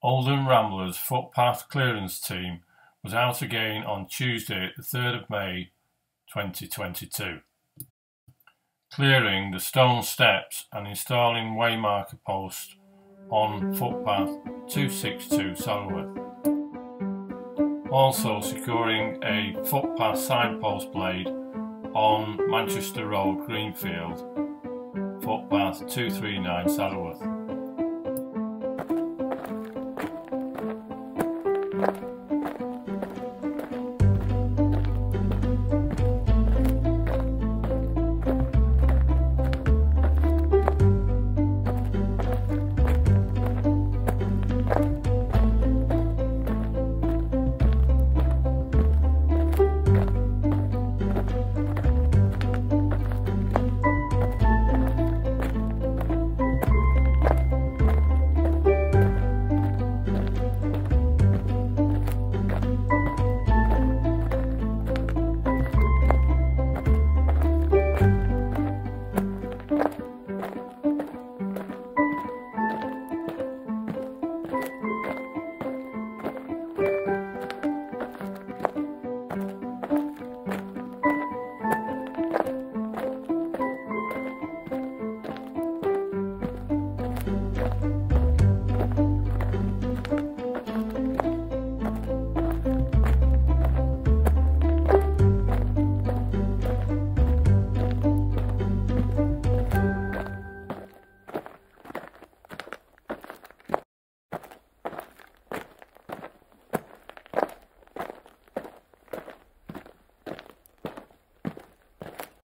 Oldham Ramblers footpath clearance team was out again on Tuesday, the 3rd of May 2022, clearing the stone steps and installing waymarker posts on footpath 262 Saddleworth. Also securing a footpath signpost blade on Manchester Road Greenfield, footpath 239 Saddleworth.